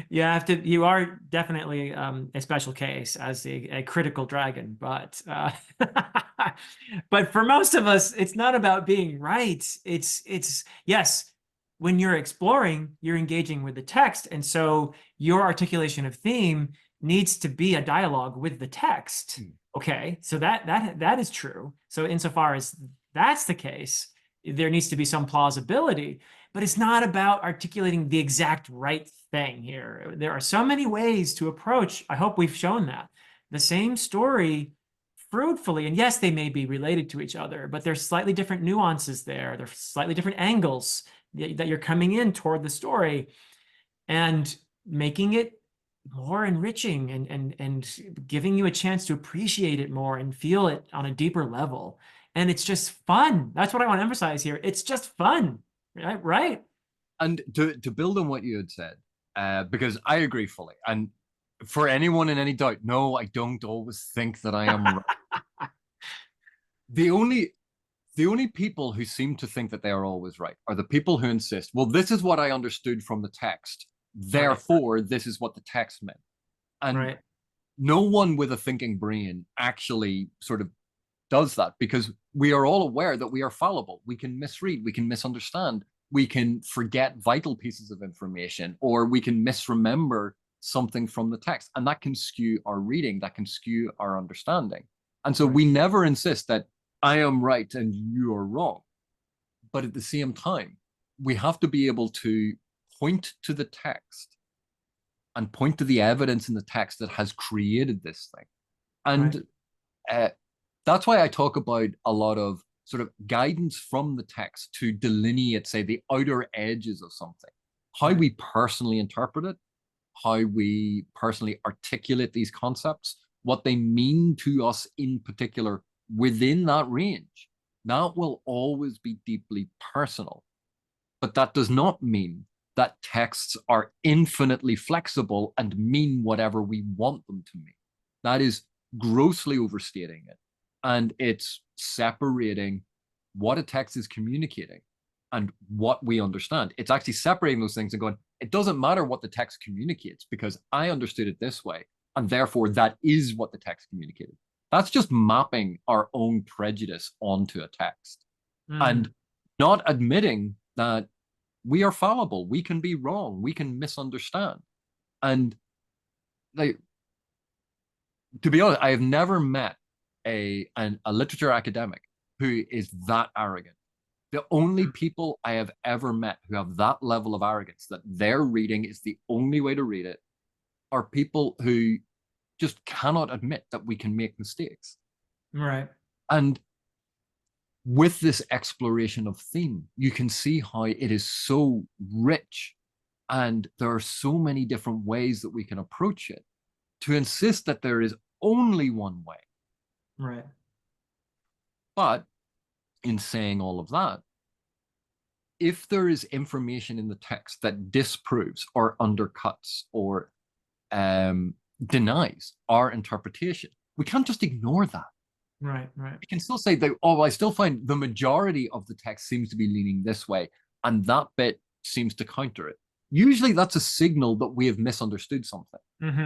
you have to you are definitely a special case as a critical dragon, but for most of us it's not about being right. It's yes, when you're exploring you're engaging with the text, and so your articulation of theme needs to be a dialogue with the text. Okay, so that is true. So insofar as that's the case, there needs to be some plausibility, but it's not about articulating the exact right thing here. There are so many ways to approach. I hope we've shown that the same story fruitfully, and yes, they may be related to each other, but there's slightly different nuances there. There's slightly different angles that you're coming in toward the story and making it more enriching and giving you a chance to appreciate it more and feel it on a deeper level. And it's just fun. That's what I want to emphasize here. It's just fun, right? Right. And to build on what you had said, because I agree fully. And for anyone in any doubt, no, I don't always think that I am right. The only the only people who seem to think that they are always right are the people who insist, well, this is what I understood from the text, Right. therefore this is what the text meant. And Right. no one with a thinking brain actually sort of does that, because we are all aware that we are fallible. We can misread, we can misunderstand, we can forget vital pieces of information, or we can misremember something from the text. And that can skew our reading, that can skew our understanding. And so Right. we never insist that I am right and you are wrong. But at the same time, we have to be able to point to the text and point to the evidence in the text that has created this thing. Right. And uh, that's why I talk about a lot of sort of guidance from the text to delineate, say, the outer edges of something, how Right. we personally interpret it, how we personally articulate these concepts, what they mean to us in particular within that range. That will always be deeply personal. But that does not mean that texts are infinitely flexible and mean whatever we want them to mean. That is grossly overstating it. And it's separating what a text is communicating and what we understand. It's actually separating those things and going, it doesn't matter what the text communicates because I understood it this way, and therefore that is what the text communicated. That's just mapping our own prejudice onto a text and not admitting that we are fallible, we can be wrong, we can misunderstand. And like, to be honest, I have never met a literature academic who is that arrogant. The only people I have ever met who have that level of arrogance that their reading is the only way to read it are people who just cannot admit that we can make mistakes. Right. And with this exploration of theme, you can see how it is so rich and there are so many different ways that we can approach it. To insist that there is only one way. Right. But in saying all of that, if there is information in the text that disproves or undercuts or denies our interpretation, we can't just ignore that. Right. Right. We can still say that, oh, I still find the majority of the text seems to be leaning this way, and that bit seems to counter it. Usually that's a signal that we have misunderstood something.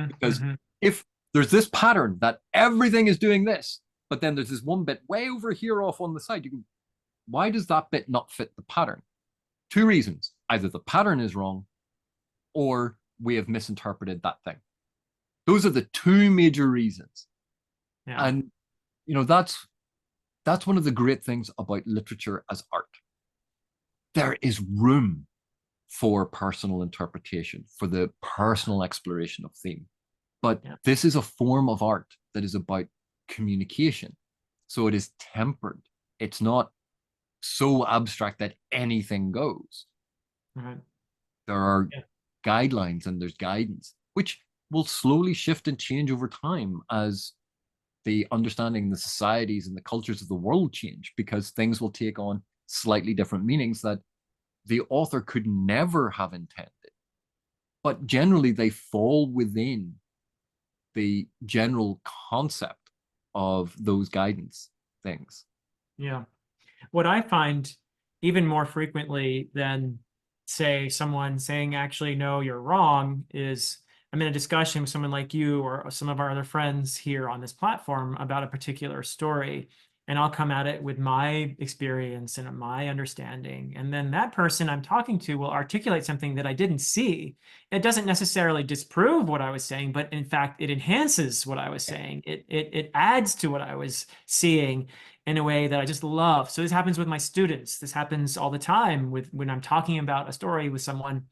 Because if there's this pattern that everything is doing this, but then there's this one bit way over here off on the side, you go, why does that bit not fit the pattern? Two reasons. Either the pattern is wrong or we have misinterpreted that thing. Those are the two major reasons. Yeah. And you know, that's one of the great things about literature as art. There is room for personal interpretation, for the personal exploration of theme. But this is a form of art that is about communication. So it is tempered. It's not so abstract that anything goes. There are guidelines and there's guidance, which will slowly shift and change over time as the understanding, the societies and the cultures of the world change, because things will take on slightly different meanings that the author could never have intended. But generally, they fall within the general concept of those guidance things. Yeah. What I find even more frequently than, say, someone saying, actually, no, you're wrong, is I'm in a discussion with someone like you or some of our other friends here on this platform about a particular story. And I'll come at it with my experience and my understanding. And then that person I'm talking to will articulate something that I didn't see. It doesn't necessarily disprove what I was saying, but in fact, it enhances what I was saying. It adds to what I was seeing in a way that I just love. So this happens with my students. This happens all the time with when I'm talking about a story with someone.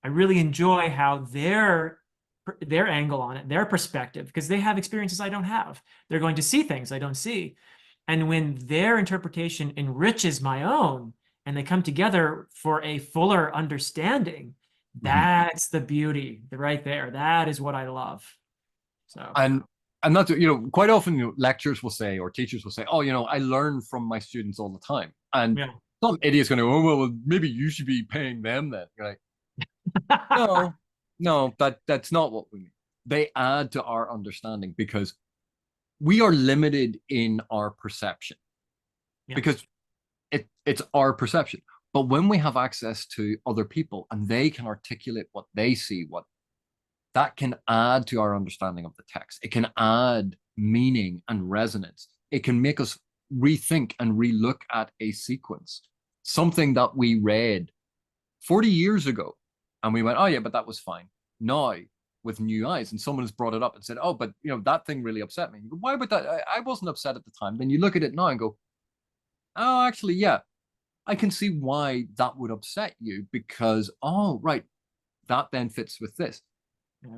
I really enjoy how their angle on it, their perspective, because they have experiences I don't have. They're going to see things I don't see. And when their interpretation enriches my own and they come together for a fuller understanding, that's the beauty right there. That is what I love. So and that's, you know, quite often, you know, lecturers will say or teachers will say, oh, you know, I learn from my students all the time. And some idiot's going to, oh, well, maybe you should be paying them then. You're like, no, that's not what we mean. They add to our understanding because we are limited in our perception because it's our perception. But when we have access to other people and they can articulate what they see, what that can add to our understanding of the text. It can add meaning and resonance. It can make us rethink and relook at a sequence, something that we read 40 years ago. And we went, oh yeah, but that was fine. Now, with new eyes, and someone has brought it up and said, oh, but you know, that thing really upset me. You go, why would that? I wasn't upset at the time. Then you look at it now and go, oh, actually, yeah, I can see why that would upset you because, oh, right, that then fits with this.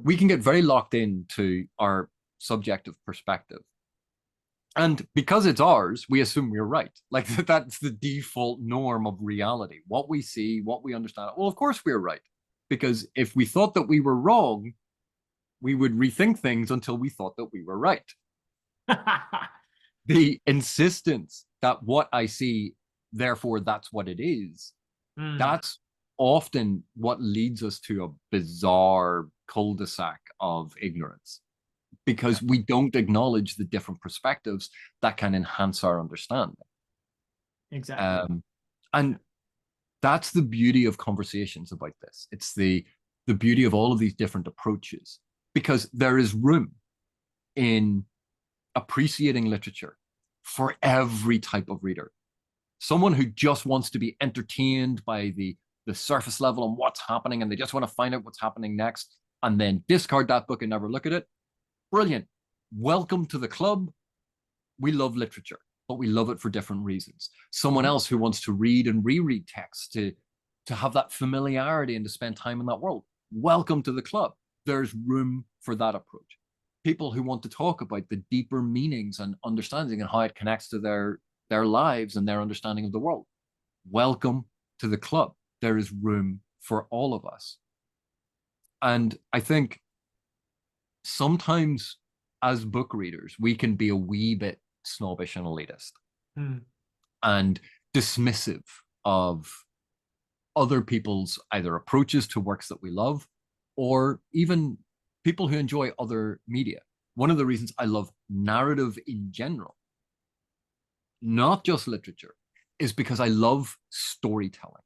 We can get very locked into our subjective perspective. And because it's ours, we assume we're right. Like that's the default norm of reality. What we see, what we understand. Well, of course we're right. Because if we thought that we were wrong, we would rethink things until we thought that we were right. The insistence that what I see, therefore that's what it is, that's often what leads us to a bizarre cul-de-sac of ignorance because we don't acknowledge the different perspectives that can enhance our understanding. Exactly. And That's the beauty of conversations about this. It's the beauty of all of these different approaches, because there is room in appreciating literature for every type of reader. Someone who just wants to be entertained by the surface level on what's happening, and they just want to find out what's happening next and then discard that book and never look at it. Brilliant. Welcome to the club. We love literature, but we love it for different reasons. Someone else who wants to read and reread text to have that familiarity and to spend time in that world. Welcome to the club. There's room for that approach. People who want to talk about the deeper meanings and understanding and how it connects to their lives and their understanding of the world. Welcome to the club. There is room for all of us. And I think sometimes as book readers, we can be a wee bit snobbish and elitist and dismissive of other people's either approaches to works that we love or even people who enjoy other media. One of the reasons I love narrative in general, not just literature, is because I love storytelling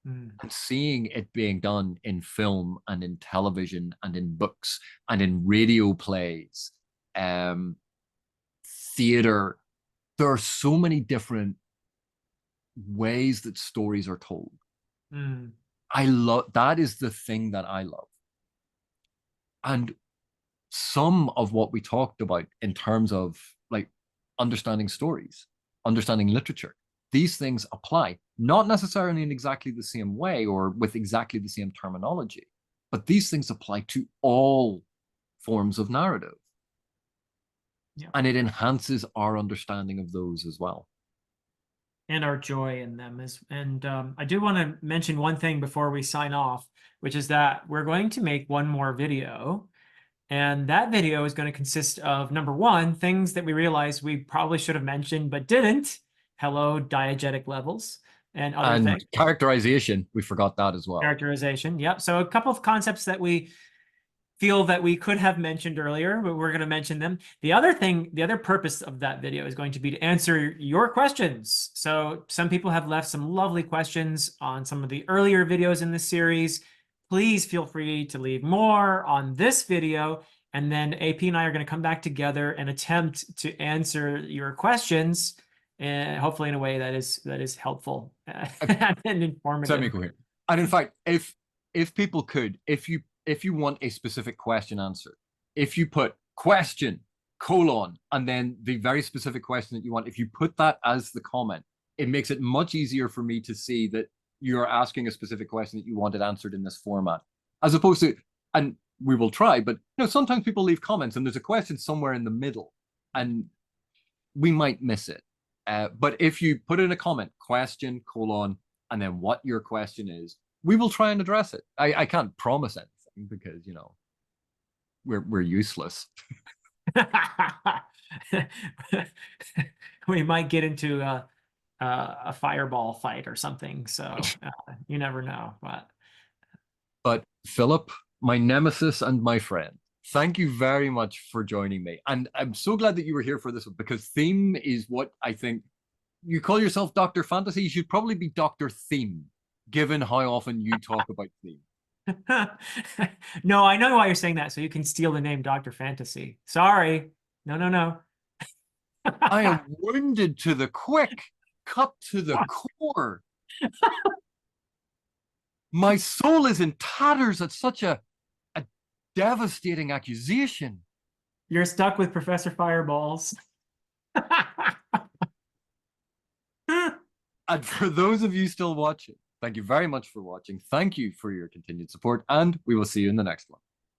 and seeing it being done in film and in television and in books and in radio plays, theater. There are so many different ways that stories are told. I love that. Is the thing that I love. And some of what we talked about in terms of like understanding stories, understanding literature, these things apply, not necessarily in exactly the same way or with exactly the same terminology, but these things apply to all forms of narrative. Yeah. And it enhances our understanding of those as well. And our joy in them. I do want to mention one thing before we sign off, which is that we're going to make one more video. And that video is going to consist of, number one, things that we realized we probably should have mentioned but didn't. Hello, diegetic levels and other things. Characterization, we forgot that as well. Characterization, yep. So a couple of concepts that we feel that we could have mentioned earlier, but we're going to mention them. The other purpose of that video is going to be to answer your questions. So some people have left some lovely questions on some of the earlier videos in this series. Please feel free to leave more on this video. And then AP and I are going to come back together and attempt to answer your questions, and hopefully in a way that is helpful and informative. Semi-coherent. And in fact, if people could, if you want a specific question answered, if you put question, colon, and then the very specific question that you want, if you put that as the comment, it makes it much easier for me to see that you're asking a specific question that you wanted answered in this format, as opposed to, and we will try, but sometimes people leave comments and there's a question somewhere in the middle and we might miss it. But if you put in a comment, question, colon, and then what your question is, we will try and address it. I can't promise anything because, we're useless. We might get into a fireball fight or something. So you never know. But Philip, my nemesis and my friend, thank you very much for joining me. And I'm so glad that you were here for this one, because theme is what I think. You call yourself Dr. Fantasy, you should probably be Dr. Theme, given how often you talk about theme. No, I know why you're saying that, so you can steal the name Dr. Fantasy. Sorry. No. I am wounded to the quick, cut to the core. My soul is in tatters at such a devastating accusation. You're stuck with Professor Fireballs. And for those of you still watching, thank you very much for watching. Thank you for your continued support, and we will see you in the next one.